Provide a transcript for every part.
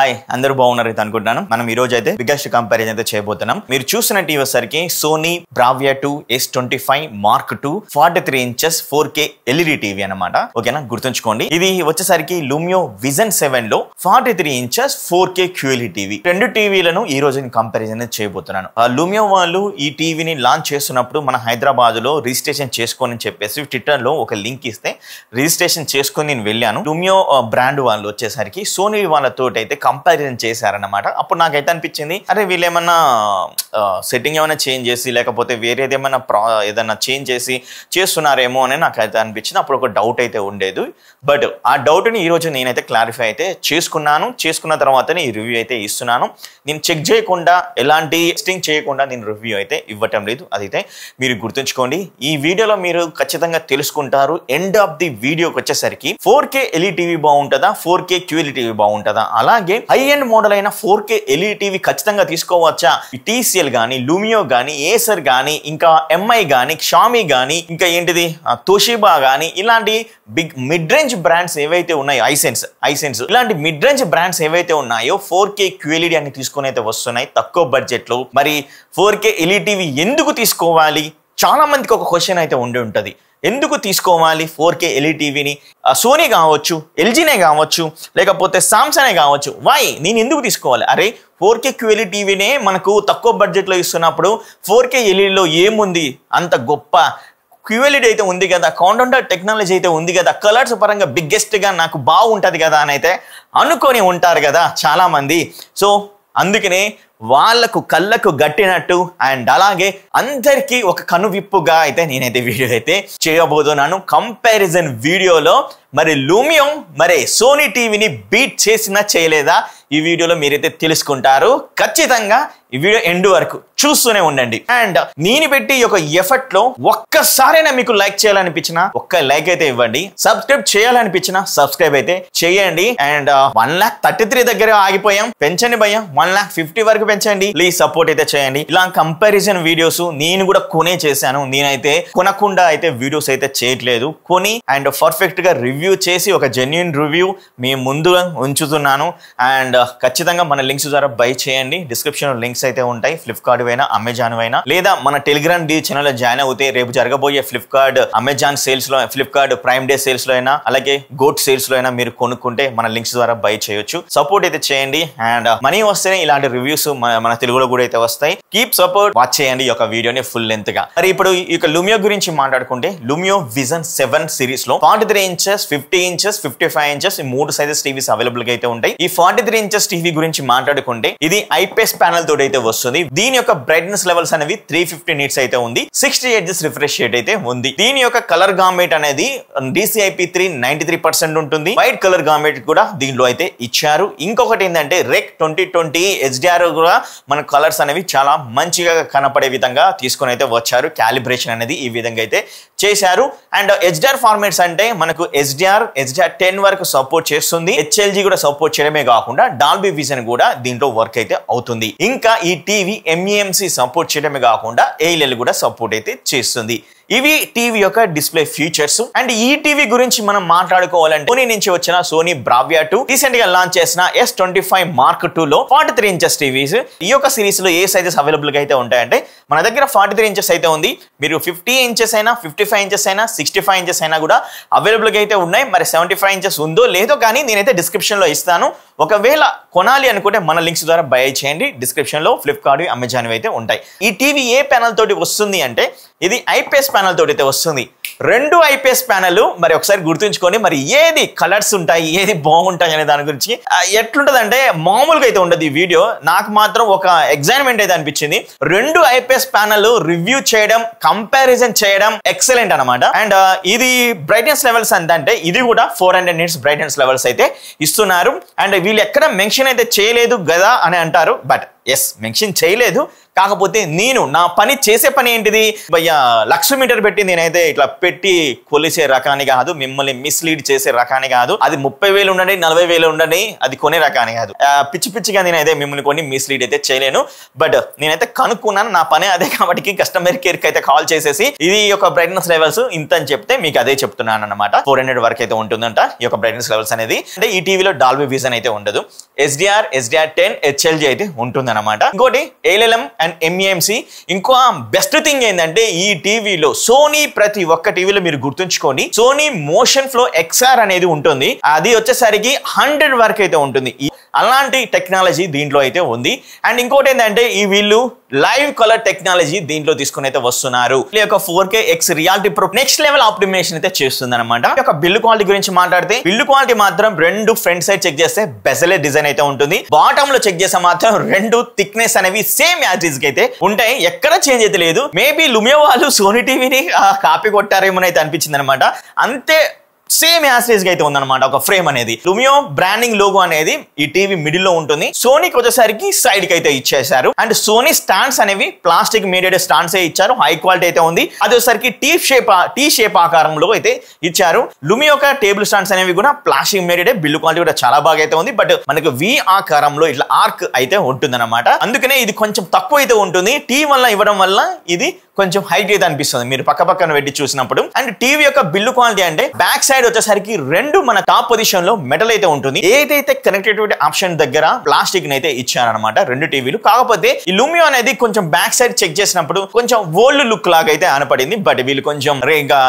Hi అందరూ బాగున్నారైతే అనుకుంటున్నాను. మనం ఈ రోజు అయితే బిగ్గెస్ట్ కంపారిజన్ అయితే చేయబోతున్నాం. మీరు చూసిన టీవీ వచ్చేసరికి Sony Bravia 2 S25 Mark II 43 inches 4K LED TV అన్నమాట. ఓకేనా, గుర్తుంచుకోండి. ఇది వచ్చేసరికి లూమియో విజన్ 7 లో 43 inches 4K QLED టీవీ. రెండు టీవీలను ఈ రోజు కంపారిజన్ చేయబోతున్నాను. లూమియో వాళ్ళు ఈ టీవీని లాంచ్ చేస్తున్నప్పుడు మన హైదరాబాద్ లో రిజిస్ట్రేషన్ చేసుకోని చెప్పేసి ట్విట్టర్ లో ఒక లింక్ ఇస్తే రిజిస్ట్రేషన్ చేసుకొని నేను వెళ్ళాను. లూమియో బ్రాండ్ వాళ్ళు వచ్చేసరికి సోనీ వాళ్ళతో అయితే కంపారిజన్ చేశారన్నమాట. అప్పుడు నాకైతే అనిపించింది, అరే వీళ్ళు ఏమన్నా సెట్టింగ్ ఏమైనా చేంజ్ చేసి లేకపోతే వేరేది ఏమైనా ఏదైనా చేంజ్ చేసి చేస్తున్నారేమో అని నాకైతే అనిపించింది. అప్పుడు ఒక డౌట్ అయితే ఉండేది. బట్ ఆ డౌట్ని ఈరోజు నేనైతే క్లారిఫై అయితే చేసుకున్న తర్వాతనే ఈ రివ్యూ అయితే ఇస్తున్నాను. నేను చెక్ చేయకుండా ఎలాంటి టెస్టింగ్ చేయకుండా నేను రివ్యూ అయితే ఇవ్వటం లేదు. అదైతే మీరు గుర్తుంచుకోండి. ఈ వీడియోలో మీరు ఖచ్చితంగా తెలుసుకుంటారు. ఎండ్ ఆఫ్ ది వీడియోకి వచ్చేసరికి 4K LED టీవీ బాగుంటుందా, 4K QLED టీవీ బాగుంటుందా, అలాగే హై ఎండ్ మోడల్ అయిన 4K LED టీవీ ఖచ్చితంగా తీసుకోవచ్చా, TCL గానీ, లూమియో గానీ, ఏసర్ గానీ, ఇంకా MI గానీ, షామీ గానీ, ఇంకా ఏంటిది తోషిబా గానీ, ఇలాంటి బిగ్ మిడ్ రేంజ్ బ్రాండ్స్ ఏవైతే ఉన్నాయో, ఐసెన్స్ ఇలాంటి మిడ్ రేంజ్ బ్రాండ్స్ ఏవైతే ఉన్నాయో 4K QLED అని తీసుకొని అయితే వస్తున్నాయి తక్కువ బడ్జెట్ లో. మరి 4K LED టీవీ ఎందుకు తీసుకోవాలి? చాలా మందికి ఒక క్వశ్చన్ అయితే ఉండి ఉంటది. ఎందుకు తీసుకోవాలి 4K LED టీవీని? సోనీ కావచ్చు, ఎల్జీనే కావచ్చు, లేకపోతే సామ్సంగ్ కావచ్చు. వై నేను ఎందుకు తీసుకోవాలి? అరే 4K QLED టీవీనే మనకు తక్కువ బడ్జెట్లో ఇస్తున్నప్పుడు 4K LED ఏముంది అంత గొప్ప? QLED అయితే ఉంది కదా, కౌంటర్ టెక్నాలజీ అయితే ఉంది కదా, కలర్స్ పరంగా బిగ్గెస్ట్ గా నాకు బాగుంటది కదా అని అయితే అనుకొని ఉంటారు కదా చాలా మంది. సో అందుకనే వాళ్ళకు కళ్ళకు గట్టినట్టు అండ్ అలాగే అందరికీ ఒక కనువిప్పుగా అయితే నేనైతే వీడియో అయితే చేయబోతున్నాను. కంపారిజన్ వీడియోలో మరి లూమియో మరి సోనీ టీవీని బీట్ చేసినా చేయలేదా ఈ వీడియోలో మీరైతే తెలుసుకుంటారు. ఖచ్చితంగా ఈ వీడియో ఎండ్ వరకు చూస్తూనే ఉండండి. అండ్ నేను పెట్టి ఒక ఎఫర్ట్ లో ఒక్కసారైనా మీకు లైక్ చేయాలనిపించినా ఒక్క లైక్ అయితే ఇవ్వండి, సబ్స్క్రైబ్ చేయాలనిపించినా సబ్స్క్రైబ్ అయితే చేయండి. అండ్ 1,33,000 దగ్గర ఆగిపోయాం, పెంచండి భయ్య, 1,50,000 వరకు పెంచండి. ప్లీజ్ సపోర్ట్ అయితే చేయండి. ఇలా కంపారిజన్ వీడియోస్ నేను కూడా కొనే చేశాను. నేనైతే కొనకుండా అయితే వీడియోస్ అయితే చేయట్లేదు, కొని అండ్ పర్ఫెక్ట్ గా రివ్యూ చేసి ఒక జెన్యూన్ రివ్యూ మీ ముందుగా ఉంచుతున్నాను. అండ్ ఖచ్చితంగా మన లింక్స్ ద్వారా బై చేయండి. డిస్క్రిప్షన్ లింక్స్ అయితే ఉంటాయి. ఫ్లిప్కార్ట్ అయినా, అమెజాన్ అయినా, లేదా మన టెలిగ్రామ్ ఛానల్ లో జాయిన్ అవుతే రేపు జరగబోయే ఫ్లిప్కార్ట్ అమెజాన్ సేల్స్ లో, ఫ్లిప్కార్ట్ ప్రైమ్ డే సేల్స్ లో అయినా, అలాగే గోట్ సేల్స్ లో అయినా మీరు కొనుక్కుంటే మన లింక్స్ ద్వారా బై చేయొచ్చు. సపోర్ట్ అయితే చేయండి. అండ్ మనీ వస్తేనే ఇలాంటి రివ్యూస్ మన తెలుగులో కూడా అయితే వస్తాయి. కీప్ సపోర్ట్, వాచ్ చేయండి ఈ యొక్క వీడియోని ఫుల్ లెంత్ గా. మరి ఇప్పుడు ఈ యొక్క లూమియో గురించి మాట్లాడుకుంటే లూమియో విజన్ 7 సిరీస్ లో 43 inches 50 inches 55 inches ఈ 3 సైజెస్ టీవీస్ అవైలబుల్ గా అయితే ఉంటాయి. ఈ 43 inches టీవీ గురించి మాట్లాడుకుంటే ఇది IPS ప్యానల్ తోటి అయితే వస్తుంది. దీని యొక్క బ్రైట్నెస్ లెవెల్స్ అనేవి 350 nits అయితే ఉంది. 60 Hz రిఫ్రెష్ రేట్ అయితే ఉంది. దీని యొక్క కలర్ గామెట్ అనేది DCI-P3 93% ఉంటుంది. వైట్ కలర్ గామెట్ కూడా దీనిలో అయితే ఇచ్చారు. ఇంకొకటి ఏంటంటే రెక్ 2020 HDR కూడా మన కలర్స్ అనేవి చాలా మంచిగా కనపడే విధంగా తీసుకొని అయితే వచ్చారు. క్యాలిబ్రేషన్ అనేది ఈ విధంగా అయితే చేశారు. అండ్ HDR ఫార్మాట్స్ అంటే మనకు HDR10 వరకు సపోర్ట్ చేస్తుంది. HLG కూడా సపోర్ట్ చేయడమే కాకుండా డాల్బీ విజన్ కూడా దీంట్లో వర్క్ అయితే అవుతుంది. ఇంకా ఈ టీవీ MEMC సపోర్ట్ చేయడమే కాకుండా ALL కూడా సపోర్ట్ అయితే చేస్తుంది. ఇవి టీవీ యొక్క డిస్ప్లే ఫీచర్స్. అండ్ ఈ టీవీ గురించి మనం మాట్లాడుకోవాలంటే సోనీ నుంచి వచ్చిన సోనీ బ్రావియా 2 రీసెంట్ గా లాంచ్ చేసిన S25 Mark II లో 43 inches టీవీస్. ఈ యొక్క సిరీస్ లో ఏ సైజెస్ అవైలబుల్ గా అయితే ఉంటాయంటే మన దగ్గర 43 inches అయితే ఉంది. మీరు 50 inches అయినా, 55 inches అయినా, 65 inches అయినా కూడా అవైలబుల్ గా అయితే ఉన్నాయి. మరి 75 inches ఉందో లేదో కానీ నేనైతే డిస్క్రిప్షన్ లో ఇస్తాను. ఒకవేళ కొనాలి అనుకుంటే మన లింక్స్ ద్వారా బై చేయండి. డిస్క్రిప్షన్ లో ఫ్లిప్కార్ట్, అమెజాన్ అయితే ఉంటాయి. ఈ టీవీ ఏ ప్యానల్ తోటి వస్తుంది అంటే ఇది IPS ప్యానల్ తోటి అయితే వస్తుంది. 2 IPS ప్యానల్. మరి ఒకసారి గుర్తుంచుకొని మరి ఏది కలర్స్ ఉంటాయి, ఏది బాగుంటాయి అనే దాని గురించి ఎట్లుంటది అంటే మామూలుగా అయితే ఉండదు ఈ వీడియో. నాకు మాత్రం ఒక ఎగ్జైట్మెంట్ అయితే అనిపించింది. 2 IPS ప్యానల్ రివ్యూ చేయడం, కంపారిజన్ చేయడం ఎక్సలెంట్ అనమాట. అండ్ ఇది బ్రైట్నెస్ లెవెల్స్ అంటే ఇది కూడా 400 nits బ్రైట్నెస్ లెవెల్స్ అయితే ఇస్తున్నారు. అండ్ వీళ్ళు ఎక్కడ మెన్షన్ అయితే చేయలేదు కదా అని అంటారు. బట్ ఎస్, మెన్షన్ చేయలేదు. కాకపోతే నేను నా పని చేసే పని ఏంటిది భయ్యా, లక్ష్మీమీటర్ పెట్టి నేనైతే ఇట్లా పెట్టి కొలిసే రకాన్ని కాదు, మిమ్మల్ని మిస్లీడ్ చేసే రకాన్ని కాదు. అది 30,000 ఉండండి, 40,000 ఉండండి, అది కొనే రకాన్ని కాదు. పిచ్చి పిచ్చిగా నేనైతే మిమ్మల్ని కొన్ని మిస్లీడ్ అయితే చేయలేను. బట్ నేనైతే కనుక్కున్నాను, నా పనే అదే కాబట్టి కస్టమర్ కేర్ కి అయితే కాల్ చేసేసి ఇది యొక్క బ్రైట్నెస్ లెవెల్స్ ఇంత అని చెప్తే మీకు అదే చెప్తున్నాను అనమాట. 400 వరకు అయితే ఉంటుందంట ఈ యొక్క బ్రైట్నెస్ లెవెల్స్ అనేది. అంటే ఈ టీవీలో డాల్బీ విజన్ అయితే ఉండదు. SDR10 HLG అయితే ఉంటుందన్నమాట. ఇంకోటి ALM అండ్ MEMC. ఇంకో బెస్ట్ థింగ్ ఏంటంటే ఈ టీవీలో సోనీ ప్రతి ఒక్క టీవీలో మీరు గుర్తుంచుకోండి, సోనీ మోషన్ ఫ్లో XR అనేది ఉంటుంది. అది వచ్చేసరికి 100 వరకు అయితే ఉంటుంది. అలాంటి టెక్నాలజీ దీంట్లో అయితే ఉంది. అండ్ ఇంకోటి ఏంటంటే ఈ వీళ్ళు లైవ్ కలర్ టెక్నాలజీ దీంట్లో తీసుకుని అయితే వస్తున్నారు. ఈ యొక్క 4K X reality pro next level optimization అయితే చేస్తుంది అనమాట. ఈ యొక్క బిల్డ్ క్వాలిటీ గురించి మాట్లాడితే బిల్డ్ క్వాలిటీ మాత్రం రెండు ఫ్రంట్ సైడ్ చెక్ చేస్తే బెజలే డిజైన్ అయితే ఉంటుంది. బాటమ్ లో చెక్ చేస్తే మాత్రం రెండు థిక్నెస్ అనేవి సేమ్ యాజ్ ఇట్ అయితే ఉంటాయి, ఎక్కడ చేంజ్ అయితే లేదు. మేబీ లుమియో వాళ్ళు సోనీ టీవీని కాపీ కొట్టారేమో అయితే అనిపించింది అనమాట. అంతే సేమ్ యాస్టేజ్ అయితే ఉందన్నమాట ఒక ఫ్రేమ్ అనేది. లుమియో బ్రాండింగ్ లోగో అనేది ఈ టీవీ మిడిల్ లో ఉంటుంది. సోనీకి వచ్చేసరికి సైడ్ కి అయితే ఇచ్చేసారు. అండ్ సోనీ స్టాండ్స్ అనేవి ప్లాస్టిక్ మేడెడ్ స్టాండ్స్ ఇచ్చారు, హై క్వాలిటీ అయితే ఉంది. అది వచ్చేసరికి టీ షేప్ ఆకారంలో అయితే ఇచ్చారు. లుమియో యొక్క టేబుల్ స్టాండ్స్ అనేవి కూడా ప్లాస్టిక్ మేడెడ్, బిల్డ్ క్వాలిటీ కూడా చాలా బాగా అయితే ఉంది. బట్ మనకు వి ఆకారంలో ఇట్లా ఆర్క్ అయితే ఉంటుంది అనమాట. అందుకనే ఇది కొంచెం తక్కువ అయితే ఉంటుంది. టీ వల్ల ఇవ్వడం వల్ల ఇది కొంచెం హైట్ అయితే అనిపిస్తుంది మీరు పక్క పక్కన పెట్టి చూసినప్పుడు. అండ్ టీవీ యొక్క బిల్డ్ క్వాలిటీ అంటే బ్యాక్ సైడ్ వచ్చేసరికి రెండు మన టాప్ పొజిషన్ లో మెటల్ అయితే ఉంటుంది. ఏదైతే కనెక్టివిటీ ఆప్షన్ దగ్గర ప్లాస్టిక్ అయితే ఇచ్చారనమాట రెండు టీవీలు. కాకపోతే ఈ లుమియో అనేది కొంచెం బ్యాక్ సైడ్ చెక్ చేసినప్పుడు కొంచెం ఓల్డ్ లుక్ లాగా అయితే అనపడింది. బట్ వీళ్ళు కొంచెం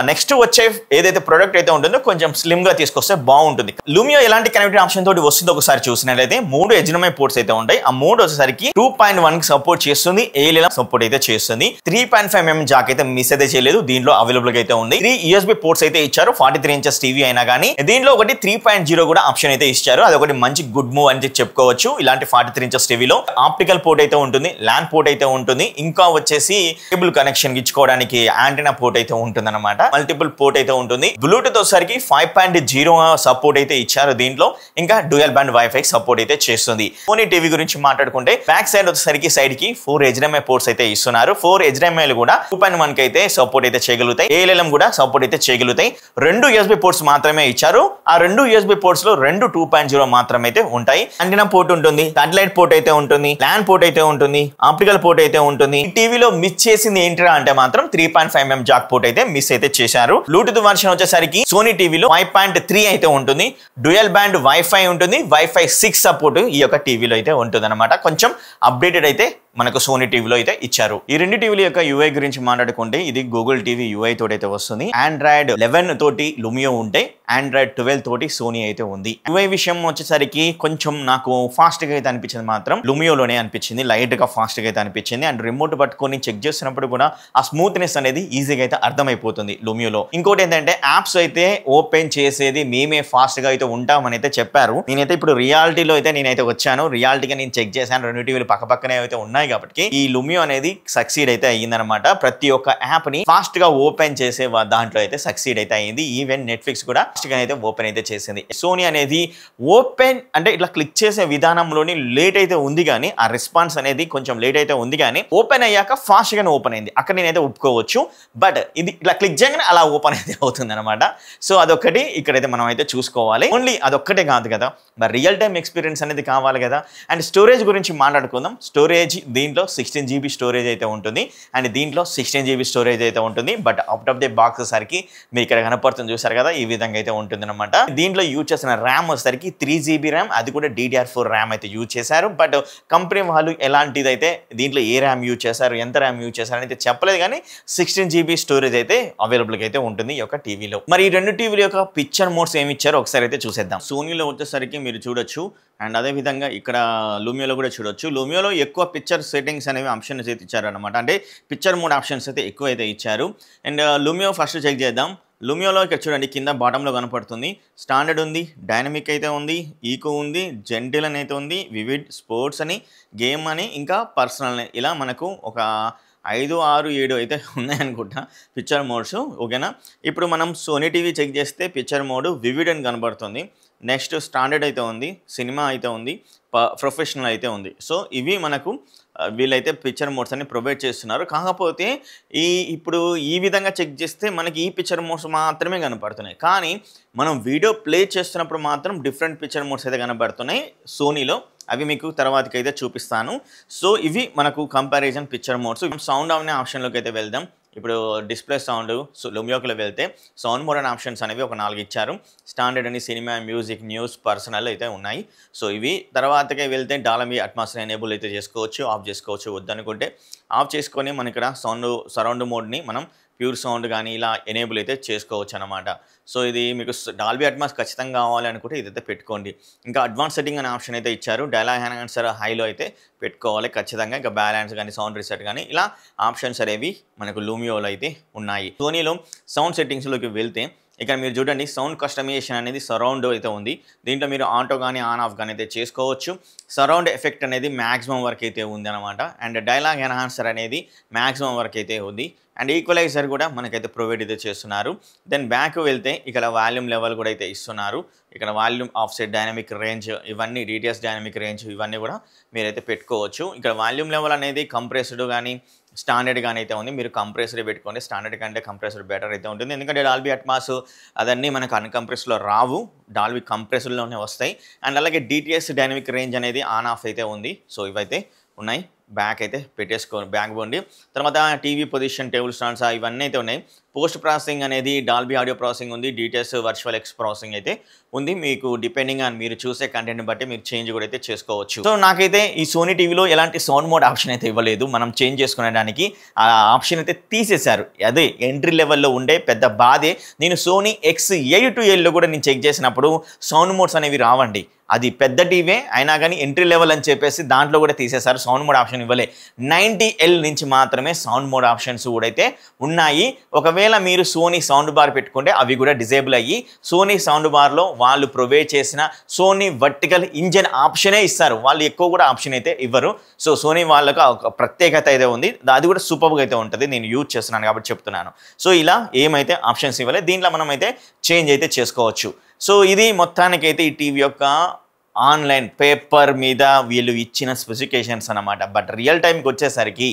నెక్స్ట్ వచ్చే ఏదైతే ప్రొడక్ట్ అయితే ఉంటుందో కొంచెం స్లిమ్ గా తీసుకొస్తే బాగుంటుంది. లుమియో ఎలాంటి కనెక్టివిటీ ఆప్షన్ తోటి వస్తుందో ఒకసారి చూసినట్లయితే 3 HDMI పోర్ట్స్ అయితే ఉంటాయి. ఆ 3 వచ్చేసరికి 2.1 కి సపోర్ట్ చేస్తుంది, ALM సపోర్ట్ అయితే చేస్తుంది. 3.5mm జాక్ అయితే మిస్ అయితే చేయలేదు, దీంట్లో అవైలబుల్ గా అయితే ఉంది. 3 USB పోర్ట్స్ అయితే ఇచ్చారు. 43 ఇంచెస్ టీవీ అయినా కానీ దీంట్లో ఒకటి 3.0 కూడా ఆప్షన్ అయితే ఇచ్చారు. అది ఒకటి మంచి గుడ్ మూవ్ అని చెప్పుకోవచ్చు. ఇలాంటి 43 ఇంచెస్ టీవీలో ఆప్టికల్ పోర్ట్ అయితే ఉంటుంది, ల్యాన్ పోర్ట్ అయితే ఉంటుంది. ఇంకా వచ్చేసి కేబుల్ కనెక్షన్ ఇచ్చుకోవడానికి యాంటెనా పోర్ట్ అయితే ఉంటుంది అనమాట. మల్టిపుల్ పోర్ట్ అయితే ఉంటుంది. బ్లూటూత్ వచ్చేసరికి 5.0 సపోర్ట్ అయితే ఇచ్చారు దీంట్లో. ఇంకా డ్యూయల్ బ్యాండ్ వైఫై సపోర్ట్ అయితే చేస్తుంది. సోనీ టీవీ గురించి మాట్లాడుకుంటే బ్యాక్ సైడ్ వచ్చేసరికి సైడ్ కి 4 HDMI పోర్ట్స్ అయితే ఇస్తున్నారు. 4 HDMI కూడా 2.1 కి అయితే సపోర్ట్ అయితే చేయగలుగుతాయి. ALM కూడా సపోర్ట్ అయితే చేయగలుగుతాయి. 2 USB పోర్ట్స్ మాత్రమే ఇచ్చారు. ఆ 2 USB పోర్ట్స్ లో 2 2.0 మాత్రమే అయితే ఉంటాయి. యాంటెనా పోర్ట్ ఉంటుంది, సాటిలైట్ పోర్ట్ అయితే ఉంటుంది, ల్యాన్ పోర్ట్ అయితే ఉంటుంది, ఆప్టికల్ పోర్ట్ అయితే ఉంటుంది. టీవీలో మిస్ చేసింది ఏంటిరా అంటే మాత్రం 3.5mm జాక్ పోర్ట్ అయితే మిస్ అయితే చేశారు. బ్లూటూత్ వర్షన్ వచ్చేసరికి సోనీ టీవీలో 5.3 అయితే ఉంటుంది. డ్యూయల్ బ్యాండ్ వైఫై ఉంటుంది, వైఫై 6 సపోర్ట్ ఈ యొక్క టీవీలో అయితే ఉంటుంది అనమాట. కొంచెం అప్డేటెడ్ అయితే మనకు సోనీ టీవీలో అయితే ఇచ్చారు. ఈ రెండు టీవీల యొక్క UI గురించి మాట్లాడుకుంటే ఇది గూగుల్ టీవీ UI తోటి అయితే వస్తుంది. Android 11 తోటి లుమియో ఉంటే Android 12 తోటి సోనీ అయితే ఉంది. UI విషయం వచ్చేసరికి కొంచెం నాకు ఫాస్ట్ గా అయితే అనిపించింది, మాత్రం లుమియోలోనే అనిపించింది. లైట్ గా ఫాస్ట్ గా అయితే అనిపించింది. అండ్ రిమోట్ పట్టుకొని చెక్ చేసినప్పుడు కూడా ఆ స్మూత్నెస్ అనేది ఈజీగా అయితే అర్థమైపోతుంది లుమియోలో. ఇంకోటి ఏంటంటే యాప్స్ అయితే ఓపెన్ చేసేది మేమే ఫాస్ట్ గా అయితే ఉంటామని అయితే చెప్పారు. నేనైతే ఇప్పుడు రియాలిటీలో అయితే నేనైతే వచ్చాను, రియాలిటీగా నేను చెక్ చేశాను. రెండు టీవీలు పక్క పక్కనే అయితే ఉన్నాయి కాబట్టి ఈ లుమియో అనేది సక్సీడ్ అయితే అయ్యిందనమాట. ప్రతి ఒక్క యాప్ ని ఫాస్ట్ గా ఓపెన్ చేసే దాంట్లో అయితే సక్సీడ్ అయితే అయ్యింది. ఈవెన్ నెట్ఫ్లిక్స్ కూడా ఫాస్ట్ గా అయితే ఓపెన్ అయితే చేసింది. సోనీ అనేది ఓపెన్ అంటే ఇట్లా క్లిక్ చేసే విధానంలోని లేట్ అయితే ఉంది, కానీ ఆ రెస్పాన్స్ అనేది కొంచెం లేట్ అయితే ఉంది, కానీ ఓపెన్ అయ్యాక ఫాస్ట్ గానే ఓపెన్ అయింది. అక్కడ నేనైతే ఒప్పుకోవచ్చు. బట్ ఇది ఇట్లా క్లిక్ చేయగానే అలా ఓపెన్ అయితే అవుతుంది అనమాట. సో అదొక్కటి ఇక్కడైతే మనం అయితే చూసుకోవాలి. ఓన్లీ అదొక్కటే కాదు కదా, మరి రియల్ టైమ్ ఎక్స్పీరియన్స్ అనేది కావాలి కదా. అండ్ స్టోరేజ్ గురించి మాట్లాడుకుందాం. స్టోరేజ్ దీంట్లో 16 GB స్టోరేజ్ అయితే ఉంటుంది. అండ్ దీంట్లో 16 GB స్టోరేజ్ అయితే ఉంటుంది. But out of the box సరికి మీరు ఇక్కడ కనపడుతుంది చూసారు కదా, ఈ విధంగా అయితే ఉంటుంది అనమాట. దీంట్లో యూజ్ చేసిన ర్యామ్ వచ్చేసరికి 3 GB ర్యామ్, అది కూడా DDR4 ర్యామ్ అయితే యూజ్ చేశారు. బట్ కంపెనీ వాళ్ళు ఎలాంటిది అయితే దీంట్లో ఏ ర్యామ్ యూజ్ చేశారు, ఎంత ర్యామ్ యూజ్ చేశారు అయితే చెప్పలేదు, కానీ 16 GB స్టోరేజ్ అయితే అవైలబుల్ గా అయితే ఉంటుంది ఈ యొక్క టీవీలో. మరి ఈ రెండు టీవీల యొక్క పిక్చర్ మోడ్స్ ఏమి ఇచ్చారో ఒకసారి అయితే చూసేద్దాం. సోనీలో వచ్చేసరికి మీరు చూడొచ్చు, అండ్ అదే విధంగా ఇక్కడ లుమియోలో కూడా చూడొచ్చు. లుమియోలో ఎక్కువ పిక్చర్ సెట్టింగ్స్ అనేవి ఆప్షన్స్ అయితే ఇచ్చారనమాట. అంటే పిక్చర్ మోడ్ ఆప్షన్స్ అయితే ఎక్కువ అయితే ఇచ్చారు. అండ్ లుమియో ఫస్ట్ చెక్ చేద్దాం. లుమియోలో ఇక్కడ చూడండి కింద బాటంలో కనపడుతుంది. స్టాండర్డ్ ఉంది, డైనమిక్ అయితే ఉంది, ఈకో ఉంది, జెంటిల్ అని అయితే ఉంది, వివిడ్, స్పోర్ట్స్ అని, గేమ్ అని, ఇంకా పర్సనల్ అని, ఇలా మనకు ఒక 5, 6, 7 అయితే ఉన్నాయనుకుంటా పిక్చర్ మోడ్స్. ఓకేనా, ఇప్పుడు మనం సోనీ టీవీ చెక్ చేస్తే పిక్చర్ మోడ్ వివిడ్ అని కనబడుతుంది. నెక్స్ట్ స్టాండర్డ్ అయితే ఉంది, సినిమా అయితే ఉంది, ప్రొఫెషనల్ అయితే ఉంది. సో ఇవి మనకు వీళ్ళైతే పిక్చర్ మోడ్స్ అని ప్రొవైడ్ చేస్తున్నారు. కాకపోతే ఇప్పుడు ఈ విధంగా చెక్ చేస్తే మనకి ఈ పిక్చర్ మోడ్స్ మాత్రమే కనపడుతున్నాయి, కానీ మనం వీడియో ప్లే చేస్తున్నప్పుడు మాత్రం డిఫరెంట్ పిక్చర్ మోడ్స్ అయితే కనబడుతున్నాయి సోనీలో. అవి మీకు తర్వాతకి అయితే చూపిస్తాను. సో ఇవి మనకు కంపారిజన్ పిక్చర్ మోడ్స్. సౌండ్ అనే ఆప్షన్లోకి అయితే వెళ్దాం. ఇప్పుడు డిస్ప్లే సౌండ్ లూమియోకి వెళ్తే సౌండ్ మోడ్ అండ్ ఆప్షన్స్ అనేవి ఒక 4 ఇచ్చారు. స్టాండర్డ్ అని సినిమా, మ్యూజిక్, న్యూస్, పర్సనల్ అయితే ఉన్నాయి. సో ఇవి తర్వాతకే వెళ్తే డాల్బీ అట్మాస్ ఎనేబుల్ అయితే చేసుకోవచ్చు, ఆఫ్ చేసుకోవచ్చు. వద్దనుకుంటే ఆఫ్ చేసుకొని మన ఇక్కడ సరౌండ్ మోడ్ని మనం ప్యూర్ సౌండ్ కానీ ఇలా ఎనేబుల్ అయితే చేసుకోవచ్చు అనమాట. సో ఇది మీకు డాల్బీ అట్మాస్ ఖచ్చితంగా కావాలి అనుకుంటే ఇదైతే పెట్టుకోండి. ఇంకా అడ్వాన్స్ సెట్టింగ్ అనే ఆప్షన్ అయితే ఇచ్చారు. డైలాగ్ ఎన్హాన్సర్ హైలో అయితే పెట్టుకోవాలి ఖచ్చితంగా. ఇంకా బ్యాలెన్స్ కానీ సౌండ్ రీసెట్ కానీ ఇలా ఆప్షన్స్ అనేవి మనకు లూమియోలో అయితే ఉన్నాయి. సోనీలో సౌండ్ సెట్టింగ్స్లోకి వెళ్తే ఇక్కడ మీరు చూడండి సౌండ్ కస్టమైజేషన్ అనేది సరౌండ్ అయితే ఉంది. దీంట్లో మీరు ఆటో కానీ ఆన్ ఆఫ్ కానీ అయితే చేసుకోవచ్చు. సరౌండ్ ఎఫెక్ట్ అనేది మ్యాక్సిమం వరకు అయితే ఉంది అనమాట. అండ్ డైలాగ్ ఎన్హాన్సర్ అనేది మ్యాక్సిమం వరకు అయితే ఉంది. అండ్ ఈక్వలైజర్ కూడా మనకైతే ప్రొవైడ్ అయితే చేస్తున్నారు. దెన్ బ్యాక్ వెళ్తే ఇక్కడ వాల్యూమ్ లెవెల్ కూడా అయితే ఇస్తున్నారు. ఇక్కడ వాల్యూమ్ ఆఫ్సెట్, డైనమిక్ రేంజ్, ఇవన్నీ డీటీఎస్ డైనమిక్ రేంజ్ ఇవన్నీ కూడా మీరైతే పెట్టుకోవచ్చు. ఇక్కడ వాల్యూమ్ లెవెల్ అనేది కంప్రెస్డ్ కానీ స్టాండర్డ్ కానీ అయితే ఉంది. మీరు కంప్రెస్డ్ పెట్టుకోండి. స్టాండర్డ్ కంటే కంప్రెస్డ్ బెటర్ అయితే ఉంటుంది. ఎందుకంటే డాల్బీ అట్మాస్ అదన్నీ మనకు అన్కంప్రెస్డ్లో రావు, డాల్బీ కంప్రెస్డ్లోనే వస్తాయి. అండ్ అలాగే డీటీఎస్ డైనమిక్ రేంజ్ అనేది ఆన్ ఆఫ్ అయితే ఉంది. సో ఇవైతే ఉన్నాయి. బ్యాక్ అయితే బ్యాక్ పోండి. తర్వాత టీవీ పొజిషన్, టేబుల్ స్టాండ్స్ ఇవన్నీ అయితే ఉన్నాయి. పోస్ట్ ప్రాసెసింగ్ అనేది డాల్బీ ఆడియో ప్రాసెసింగ్ ఉంది. డీటీఎస్ వర్చువల్ ఎక్స్ ప్రాసెసింగ్ అయితే ఉంది. మీకు డిపెండింగ్ ఆన్ మీరు చూసే కంటెంట్ని బట్టి మీరు చేంజ్ కూడా అయితే చేసుకోవచ్చు. సో నాకైతే ఈ సోనీ టీవీలో ఎలాంటి సౌండ్ మోడ్ ఆప్షన్ అయితే ఇవ్వలేదు. మనం చేంజ్ చేసుకునేదానికి ఆ ఆప్షన్ అయితే తీసేశారు. అదే ఎంట్రీ లెవెల్లో ఉండే పెద్ద బాధే. నేను సోనీ X8Lలో కూడా నేను చెక్ చేసినప్పుడు సౌండ్ మోడ్స్ అనేవి రావండి. అది పెద్ద టీవీ అయినా కానీ ఎంట్రీ లెవెల్ అని చెప్పేసి దాంట్లో కూడా తీసేశారు. సౌండ్ మోడ్ ఆప్షన్ ఇవ్వలే. 90L నుంచి మాత్రమే సౌండ్ మోడ్ ఆప్షన్స్ కూడా అయితే ఉన్నాయి. ఒకవేళ మీరు సోనీ సౌండ్ బార్ పెట్టుకుంటే అవి కూడా డిజేబుల్ అయ్యి సోనీ సౌండ్ బార్లో వాళ్ళు ప్రొవైడ్ చేసిన సోనీ వర్టికల్ ఇంజన్ ఆప్షనే ఇస్తారు. వాళ్ళు ఎక్కువ కూడా ఆప్షన్ అయితే ఇవ్వరు. సో సోనీ వాళ్ళకు ఒక ప్రత్యేకత అయితే ఉంది. అది కూడా సూపర్గా అయితే ఉంటుంది. నేను యూజ్ చేస్తున్నాను కాబట్టి చెప్తున్నాను. సో ఇలా ఏమైతే ఆప్షన్స్ ఇవ్వలేదు. దీంట్లో మనం అయితే చేంజ్ అయితే చేసుకోవచ్చు. సో ఇది మొత్తానికైతే ఈ టీవీ యొక్క ఆన్లైన్ పేపర్ మీద వీళ్ళు ఇచ్చిన స్పెసిఫికేషన్స్ అనమాట. బట్ రియల్ టైంకి వచ్చేసరికి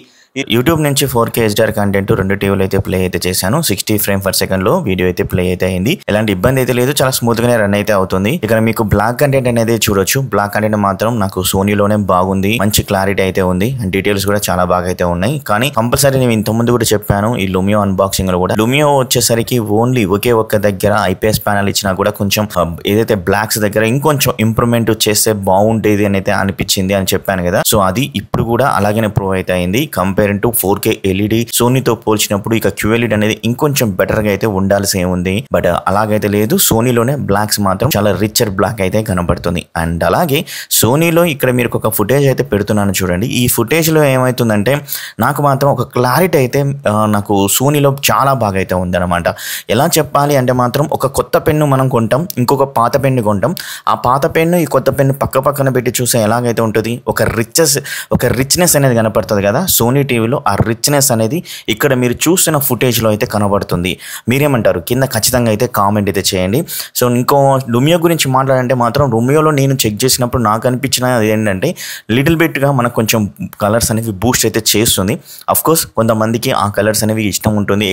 యూట్యూబ్ నుంచి 4K HDR కంటెంట్ 2 టీవీలు అయితే ప్లే అయితే చేశాను. 60 ఫ్రేమ్ పర్ సెకండ్ లో వీడియో అయితే ప్లే అయితే అయింది. ఎలాంటి ఇబ్బంది అయితే లేదు. చాలా స్మూత్ గానే రన్ అయితే అవుతుంది. ఇక్కడ మీకు బ్లాక్ కంటెంట్ అనేది చూడొచ్చు. బ్లాక్ కంటెంట్ మాత్రం నాకు సోనీలోనే బాగుంది. మంచి క్లారిటీ అయితే ఉంది. అండ్ డీటెయిల్స్ కూడా చాలా బాగా అయితే ఉన్నాయి. కానీ కంపల్సరీ నేను ఇంతకుముందు కూడా చెప్పాను ఈ లూమియో అన్బాక్సింగ్ లో కూడా లూమియో వచ్చేసరికి ఓన్లీ ఒకే ఒక్క దగ్గర IPS ప్యానల్ ఇచ్చినా కూడా కొంచెం ఏదైతే బ్లాక్స్ దగ్గర ఇంకొంచెం ఇంప్రూవ్మెంట్ చేస్తే బాగుంటేది అని అయితే అనిపించింది అని చెప్పాను కదా. సో అది ఇప్పుడు కూడా అలాగనే ప్రూవ్ అయితే అయింది. కంపేర్ టు 4K LED సోనీతో పోల్చినప్పుడు ఇక QLED అనేది ఇంకొంచెం బెటర్ గా అయితే ఉండాల్సి ఉంది. బట్ అలాగైతే లేదు. సోనీలోనే బ్లాక్స్ మాత్రం చాలా రిచర్ బ్లాక్ అయితే కనబడుతుంది. అండ్ అలాగే సోనీలో ఇక్కడ మీరు ఒక ఫుటేజ్ అయితే పెడుతున్నాను చూడండి. ఈ ఫుటేజ్ లో ఏమైతుందంటే నాకు మాత్రం ఒక క్లారిటీ అయితే నాకు సోనీలో చాలా బాగా అయితే ఉందన్నమాట. ఎలా చెప్పాలి అంటే మాత్రం ఒక కొత్త పెన్ను మనం కొంటాం, ఇంకొక పాత పెన్ను కొంటాం. ఆ పాత పెన్ను ఈ కొత్త పెన్ను పక్క పక్కన పెట్టి చూస్తే ఎలాగైతే ఉంటుంది, ఒక రిచ్నెస్ అనేది కనపడుతుంది కదా. సోనీ టీవీలో ఆ రిచ్నెస్ అనేది ఇక్కడ మీరు చూస్తున్న ఫుటేజ్లో అయితే కనబడుతుంది. మీరేమంటారు కింద ఖచ్చితంగా అయితే కామెంట్ అయితే చేయండి. సో ఇంకో లూమియో గురించి మాట్లాడంటే మాత్రం లూమియోలో నేను చెక్ చేసినప్పుడు నాకు అనిపించిన ఏంటంటే లిటిల్ బిట్గా మనకు కొంచెం కలర్స్ అనేవి బూస్ట్ అయితే చేస్తుంది. అఫ్కోర్స్ కొంతమందికి ఆ కలర్స్ అనేవి ఇష్టం ఉంటుంది.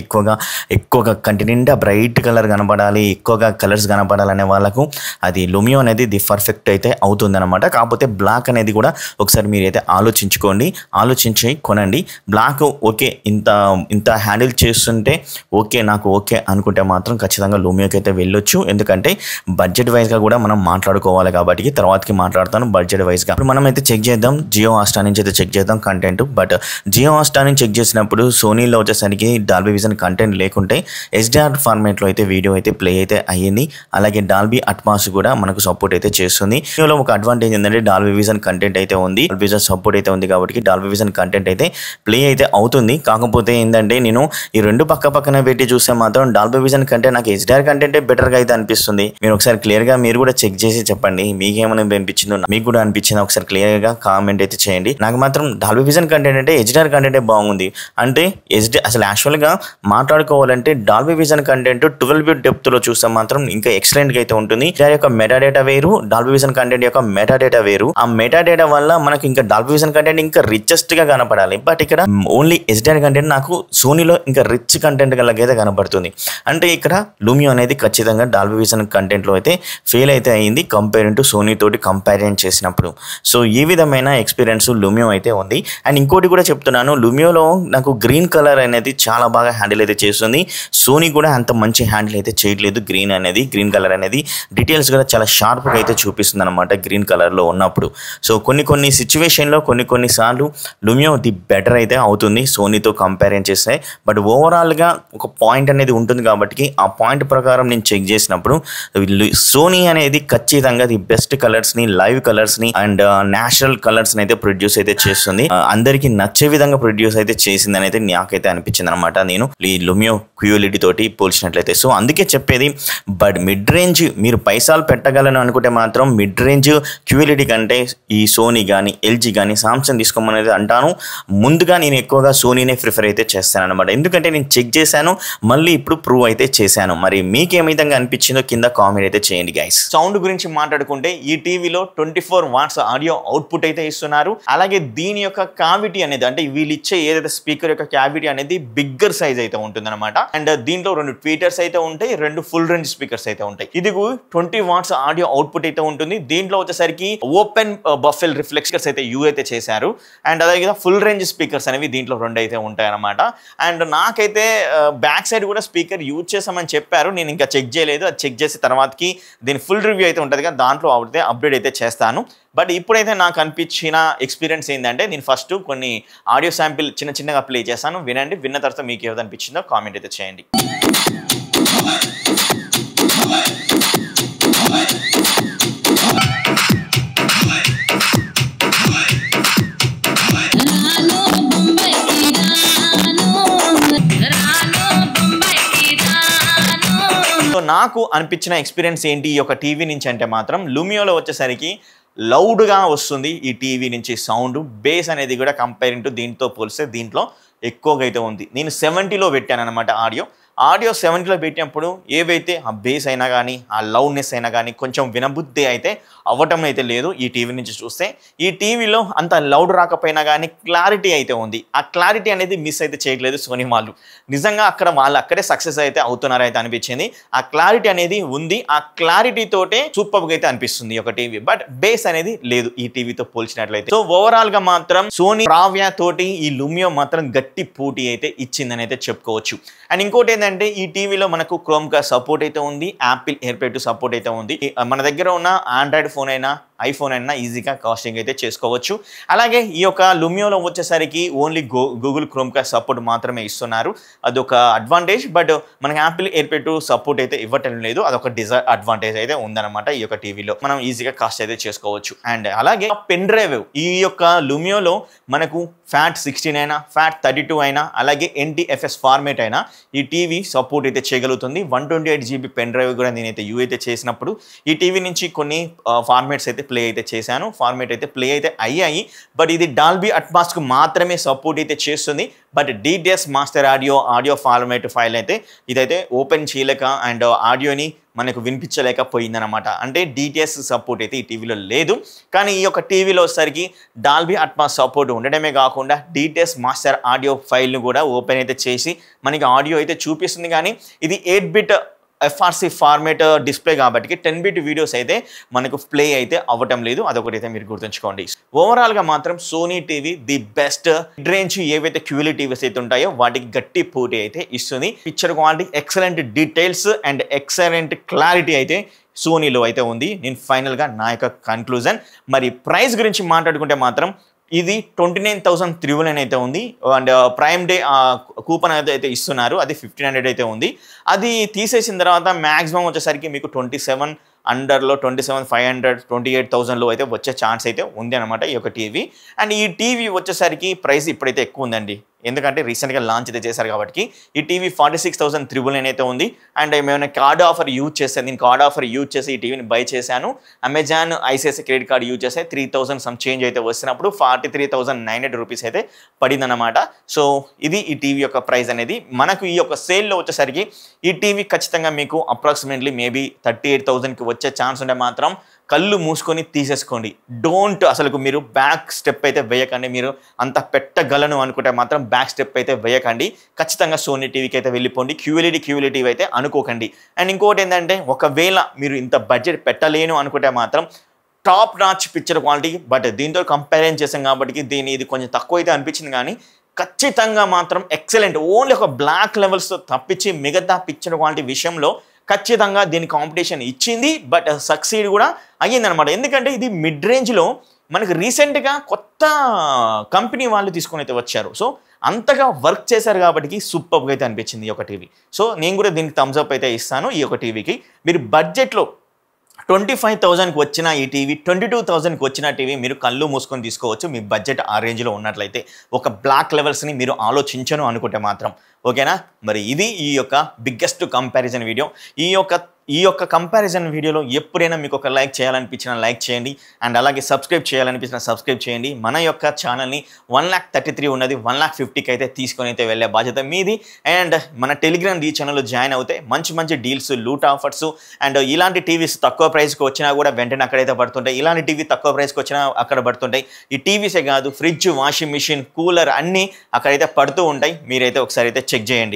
ఎక్కువగా కంటి నిండా బ్రైట్ కలర్ కనపడాలి, ఎక్కువగా కలర్స్ కనపడాలనే వాళ్ళకు అది లూమియో అనేది ది పర్ఫెక్ట్ అయితే అవుతుంది అనమాట. కాకపోతే బ్లాక్ అనేది కూడా ఒకసారి మీరైతే ఆలోచించి కొనండి. బ్లాక్ ఓకే ఇంత హ్యాండిల్ చేస్తుంటే నాకు ఓకే అనుకుంటే మాత్రం ఖచ్చితంగా లూమియోకి అయితే వెళ్ళొచ్చు. ఎందుకంటే బడ్జెట్ వైజ్గా కూడా మనం మాట్లాడుకోవాలి కాబట్టి తర్వాతకి మాట్లాడతాను బడ్జెట్ వైజ్గా. ఇప్పుడు మనం అయితే చెక్ చేద్దాం జియో హాట్స్టార్ నుంచి అయితే చెక్ చేద్దాం కంటెంట్. బట్ జియో హాట్స్టార్ నుంచి చెక్ చేసినప్పుడు సోనీలో వచ్చేసరికి డాల్బీ విజన్ కంటెంట్ లేకుంటే HDR ఫార్మేట్లో అయితే వీడియో అయితే ప్లే అయితే అయ్యింది. అలాగే డాల్బీ అట్మాస్ కూడా మనకు సపోర్ట్ అయితే చేస్తుంది. జియోలో ఒక అడ్వాంటేజ్ ఏంటంటే డాల్బీ విజన్ కంటెంట్ అయితే ఉంది, డాల్బీ విజన్ సపోర్ట్ అయితే ఉంది కాబట్టి డాల్బీ విజన్ కంటెంట్ అయితే ప్లే అయితే అవుతుంది. కాకపోతే ఏంటంటే నేను ఈ రెండు పక్కన పెట్టి చూస్తే మాత్రం డాల్బీ విజన్ కంటే నాకు HDR కంటెంటే బెటర్గా అయితే అనిపిస్తుంది. మీరు ఒకసారి క్లియర్గా మీరు కూడా చెక్ చేసి చెప్పండి మీకేమైనా అనిపించిందో, మీకు కూడా అనిపించిందో ఒకసారి క్లియర్గా కామెంట్ అయితే చేయండి. నాకు మాత్రం డాల్బీ విజన్ కంటెంట్ అంటే HDR కంటెంటే బాగుంది. అంటే అసలు యాక్చువల్గా మాట్లాడుకోవాలంటే డాల్బీ విజన్ కంటెంట్ 12 బిట్ డెప్త్లో చూస్తే మాత్రం ఇంకా ఎక్సలెంట్గా అయితే ఉంటుంది. HDR యొక్క మెటా డేటా వేరు, డాల్బీ విజన్ కంటెంట్ యొక్క మెటా డేటా వేరు. ఆ మెటా డేటా వల్ల మనకు ఇంకా డాల్బీ విజన్ కంటెంట్ ఇంకా రిచెస్ట్ గా కనపడాలి. బట్ ఇక్కడ ఓన్లీ HDR కంటెంట్ నాకు సోనీలో ఇంకా రిచ్ కంటెంట్ గలగైతే కనపడుతుంది. అంటే ఇక్కడ లూమియో అనేది ఖచ్చితంగా డాల్బీ విజన్ కంటెంట్ లో అయితే ఫెయిల్ అయితే అయింది కంపేర్ టు సోనీ తోటి కంపారిజన్ చేసినప్పుడు. సో ఈ విధమైన ఎక్స్పీరియన్స్ లూమియో అయితే ఉంది. అండ్ ఇంకోటి కూడా చెప్తున్నాను, లూమియోలో నాకు గ్రీన్ కలర్ అనేది చాలా బాగా హ్యాండిల్ అయితే చేస్తుంది. సోనీ కూడా అంత మంచి హ్యాండిల్ అయితే చేయట్లేదు. గ్రీన్ కలర్ అనేది డీటెయిల్స్ కూడా చాలా షార్ప్గా అయితే చూపిస్తుంది అనమాట గ్రీన్ కలర్లో ఉన్నప్పుడు. సో కొన్ని సిచ్యువేషన్లో కొన్ని సార్లు లూమియో ది బెటర్ అయితే అవుతుంది సోనీతో కంపారిజన్ చేస్తే. బట్ ఓవరాల్గా ఒక పాయింట్ అనేది ఉంటుంది కాబట్టి ఆ పాయింట్ ప్రకారం నేను చెక్ చేసినప్పుడు సోనీ అనేది ఖచ్చితంగా ది బెస్ట్ కలర్స్ని, లైవ్ కలర్స్ని అండ్ న్యాచురల్ కలర్స్ని అయితే ప్రొడ్యూస్ అయితే చేస్తుంది. అందరికీ నచ్చే విధంగా ప్రొడ్యూస్ అయితే చేసిందని అయితే నాకైతే అనిపించింది అనమాట నేను ఈ లూమియో QLED తోటి పోల్చినట్లయితే. సో అందుకే చెప్పేది, బట్ మిడ్ రేంజ్ మీరు పైసలు పెట్టగలను అనుకుంటే మాత్రం మిడ్ రేంజ్ QLED కంటే ఈ సోనీ కానీ LG కానీ సామ్సంగ్ తీసుకోమనేది అంటాను. ముందుగా నేను ఎక్కువగా సోనీనే ప్రిఫర్ అయితే చేస్తాను అనమాట. ఎందుకంటే నేను చెక్ చేశాను, మళ్ళీ ఇప్పుడు ప్రూవ్ అయితే చేశాను. మరి మీకు ఏ విధంగా అనిపించిందో కింద కామెంట్ అయితే చేయండి గైస్. సౌండ్ గురించి మాట్లాడుకుంటే ఈ టీవీలో 24 వాట్స్ ఆడియో అవుట్పుట్ అయితే ఇస్తున్నారు. అలాగే దీని యొక్క క్యావిటీ అనేది, అంటే వీళ్ళు ఇచ్చే ఏదైతే స్పీకర్ యొక్క క్యావిటీ అనేది బిగ్గర్ సైజ్ అయితే ఉంటుంది అనమాట. అండ్ దీంట్లో 2 ట్వీటర్స్ అయితే ఉంటాయి, 2 ఫుల్ రేంజ్ స్పీకర్స్ అయితే ఉంటాయి. ఇది 20 వాట్స్ ఆడియో అవుట్పుట్ అయితే ఉంటుంది. దీంట్లో వచ్చేసరికి ఓపెన్ బఫెల్ రిఫ్లెక్టర్స్ అయితే అయితే చేశారు. అండ్ అలాగే ఫుల్ రేంజ్ స్పీకర్స్ అనేవి దీంట్లో 2 అయితే ఉంటాయి అనమాట. అండ్ నాకైతే బ్యాక్ సైడ్ కూడా స్పీకర్ యూజ్ చేసామని చెప్పారు. నేను ఇంకా చెక్ చేయలేదు. అది చెక్ చేసిన తర్వాతకి దీని ఫుల్ రివ్యూ అయితే ఉంటుంది కదా, దాంట్లో అయితే అప్డేట్ అయితే చేస్తాను. బట్ ఇప్పుడైతే నాకు అనిపించిన ఎక్స్పీరియన్స్ ఏంటంటే, నేను ఫస్ట్ కొన్ని ఆడియో శాంపిల్ చిన్నగా ప్లే చేస్తాను, వినండి. విన్న తర్వాత మీకు ఏది అనిపించిందో కామెంట్ అయితే చేయండి. సో నాకు అనిపించిన ఎక్స్పీరియన్స్ ఏంటి ఈ యొక్క టీవీ నుంచి అంటే మాత్రం, లూమియోలో వచ్చేసరికి లౌడ్గా వస్తుంది ఈ టీవీ నుంచి సౌండ్. బేస్ అనేది కూడా కంపేరింగ్ టు దీంతో పోలిస్తే దీంట్లో ఎక్కువగా అయితే ఉంది. నేను 70లో పెట్టాను అనమాట ఆడియో 70లో పెట్టినప్పుడు ఏవైతే ఆ బేస్ అయినా కానీ ఆ లౌడ్నెస్ అయినా కానీ కొంచెం వినబుద్ధి అయితే అవ్వటం అయితే లేదు ఈ టీవీ నుంచి చూస్తే. ఈ టీవీలో అంత లౌడ్ రాకపోయినా కానీ క్లారిటీ అయితే ఉంది. ఆ క్లారిటీ అనేది మిస్ అయితే చేయట్లేదు సోనీ వాళ్ళు. నిజంగా వాళ్ళు అక్కడే సక్సెస్ అయితే అవుతున్నారు అయితే అనిపించింది. ఆ క్లారిటీ అనేది ఉంది. ఆ క్లారిటీ తోటే సూపర్గా అయితే అనిపిస్తుంది ఒక టీవీ. బట్ బేస్ అనేది లేదు ఈ టీవీతో పోల్చినట్లయితే. సో ఓవరాల్ గా మాత్రం సోనీ బ్రావియా తోటి ఈ లూమియో మాత్రం గట్టి పోటీ అయితే ఇచ్చిందని అయితే చెప్పుకోవచ్చు. అండ్ ఇంకోటి ఏంటంటే, ఈ టీవీలో మనకు క్రోమ్కాస్ట్ సపోర్ట్ అయితే ఉంది, యాపిల్ ఎయిర్ప్లే 2 సపోర్ట్ అయితే ఉంది. మన దగ్గర ఉన్న ఆండ్రాయిడ్ ఫోన్ అయినా ఐఫోన్ అయినా ఈజీగా కాస్టింగ్ అయితే చేసుకోవచ్చు. అలాగే ఈ యొక్క లూమియోలో వచ్చేసరికి ఓన్లీ గూగుల్ క్రోమ్కాస్ట్ సపోర్ట్ మాత్రమే ఇస్తున్నారు. అదొక అడ్వాంటేజ్. బట్ మనకి యాపిల్ ఎయిర్ప్లే 2 సపోర్ట్ అయితే ఇవ్వటం లేదు. అదొక డిసడ్వాంటేజ్ అయితే ఉందన్నమాట ఈ యొక్క టీవీలో. మనం ఈజీగా కాస్ట్ అయితే చేసుకోవచ్చు. అండ్ అలాగే పెన్ డ్రైవ్ ఈ యొక్క లూమియోలో మనకు FAT 16 అయినా FAT 32 అయినా అలాగే NTFS ఫార్మేట్ అయినా ఈ టీవీ సపోర్ట్ అయితే చేయగలుగుతుంది. 128 GB పెన్ డ్రైవ్ కూడా నేనైతే అయితే చేసినప్పుడు ఈ టీవీ నుంచి కొన్ని ఫార్మేట్స్ అయితే ప్లే అయితే చేశాను. ఫార్మేట్ అయితే ప్లే అయితే అయ్యాయి. బట్ ఇది డాల్బీ అట్మాస్కు మాత్రమే సపోర్ట్ అయితే చేస్తుంది. But DTS master audio format file అయితే ఇదైతే ఓపెన్ చేయలేక అండ్ ఆడియోని మనకు వినిపించలేకపోయిందనమాట. అంటే DTS సపోర్ట్ అయితే ఈ టీవీలో లేదు. కానీ ఈ యొక్క టీవీలో వచ్చేసరికి డాల్బీ అట్మాస్ సపోర్ట్ ఉండడమే కాకుండా DTS మాస్టర్ ఆడియో ఫైల్ను కూడా ఓపెన్ అయితే చేసి మనకి ఆడియో అయితే చూపిస్తుంది. కానీ ఇది 8-బిట్ FRC ఫార్మేట్ డిస్ప్లే కాబట్టి 10-బిట్ వీడియోస్ అయితే మనకు ప్లే అయితే అవ్వటం లేదు. అదొకటి అయితే మీరు గుర్తుంచుకోండి. ఓవరాల్గా మాత్రం Sony TV the best. Mid range ఏవైతే QLED టీవీస్ అయితే ఉంటాయో వాటికి గట్టి పోటీ అయితే ఇస్తుంది. Picture quality, excellent details and excellent clarity అయితే సోనీలో అయితే ఉంది. నేను ఫైనల్గా నా యొక్క కన్క్లూజన్. మరి ప్రైస్ గురించి మాట్లాడుకుంటే మాత్రం ఇది 29,399 అయితే ఉంది. అండ్ ప్రైమ్ డే కూపన్ అయితే ఇస్తున్నారు, అది 1,500 అయితే ఉంది. అది తీసేసిన తర్వాత మ్యాక్సిమం వచ్చేసరికి మీకు 27 అండర్లో 27,500 28,000లో అయితే వచ్చే ఛాన్స్ అయితే ఉంది అనమాట ఈ యొక్క టీవీ. అండ్ ఈ టీవీ వచ్చేసరికి ప్రైస్ ఇప్పుడైతే ఎక్కువ ఉందండి, ఎందుకంటే రీసెంట్గా లాంచ్ అయితే చేశారు కాబట్టి. ఈ టీవీ 46,399 అయితే ఉంది. అండ్ ఏమైనా కార్డ్ ఆఫర్ యూజ్ చేస్తే, నేను కార్డ్ ఆఫర్ యూజ్ చేసి ఈ టీవీని బై చేశాను. Amazon ICICI credit card use చేస్తే 3,000 సమ్ చేంజ్ అయితే వస్తున్నప్పుడు 43,900 రూపీస్ అయితే పడిందన్నమాట. సో ఇది ఈ టీవీ యొక్క ప్రైస్ అనేది. మనకు ఈ యొక్క సేల్లో వచ్చేసరికి ఈ టీవీ ఖచ్చితంగా మీకు అప్రాక్సిమేట్లీ మేబీ 38,000కి వచ్చే ఛాన్స్ ఉంటే మాత్రం కళ్ళు మూసుకొని తీసేసుకోండి. డోంట్ అసలు మీరు బ్యాక్ స్టెప్ అయితే వేయకండి. మీరు అంత పెట్టగలను అనుకుంటే మాత్రం బ్యాక్ స్టెప్ అయితే వేయకండి. ఖచ్చితంగా సోనీ టీవీకి అయితే వెళ్ళిపోండి. క్యూఎల్ఈడి టీవీ అయితే అనుకోకండి. అండ్ ఇంకోటి ఏంటంటే ఒకవేళ మీరు ఇంత బడ్జెట్ పెట్టలేను అనుకుంటే మాత్రం top notch picture quality, but దీంతో కంపేర్ చేసాం కాబట్టి ఇది కొంచెం తక్కువ అయితే అనిపించింది, కానీ ఖచ్చితంగా మాత్రం ఎక్సలెంట్. ఓన్లీ ఒక బ్లాక్ లెవెల్స్తో తప్పించి మిగతా పిక్చర్ క్వాలిటీ విషయంలో ఖచ్చితంగా దీని కాంపిటీషన్ ఇచ్చింది, బట్ సక్సీడ్ కూడా అయ్యిందనమాట. ఎందుకంటే ఇది మిడ్ రేంజ్లో మనకి రీసెంట్గా కొత్త కంపెనీ వాళ్ళు తీసుకొని అయితే వచ్చారు. సో అంతగా వర్క్ చేశారు కాబట్టి సూపర్గా అయితే అనిపించింది ఈ యొక్క టీవీ. సో నేను కూడా దీనికి థమ్స్ అప్ అయితే ఇస్తాను ఈ యొక్క టీవీకి. మీరు బడ్జెట్లో 25,000కి వచ్చిన ఈ టీవీ, 22,000కి వచ్చిన టీవీ మీరు కళ్ళు మూసుకొని తీసుకోవచ్చు. మీ బడ్జెట్ ఆ రేంజ్లో ఉన్నట్లయితే ఒక బ్లాక్ లెవెల్స్ని మీరు ఆలోచించను అనుకుంటే మాత్రం. ఓకేనా? మరి ఇది ఈ యొక్క బిగ్గెస్ట్ కంపారిజన్ వీడియో. ఈ యొక్క కంపారిజన్ వీడియోలో ఎప్పుడైనా మీకు ఒక లైక్ చేయాలనిపించినా లైక్ చేయండి, అండ్ అలాగే సబ్స్క్రైబ్ చేయాలనిపించినా సబ్స్క్రైబ్ చేయండి. మన యొక్క ఛానల్ని 1,33,000 ఉన్నది 1,50,000కి అయితే తీసుకొని అయితే వెళ్ళే బాధ్యత మీది. అండ్ మన టెలిగ్రామ్ ఛానల్లో జాయిన్ అవుతే మంచి డీల్స్, లూట్ ఆఫర్స్, అండ్ ఇలాంటి టీవీస్ తక్కువ ప్రైస్కి వచ్చినా కూడా వెంటనే అక్కడైతే పడుతుంటాయి. ఇలాంటి టీవీ తక్కువ ప్రైస్కి వచ్చినా అక్కడ పడుతుంటాయి. ఈ టీవీసే కాదు, ఫ్రిడ్జ్, వాషింగ్ మిషన్, కూలర్ అన్నీ అక్కడైతే పడుతూ ఉంటాయి. మీరైతే ఒకసారి అయితే చెక్ చేయండి.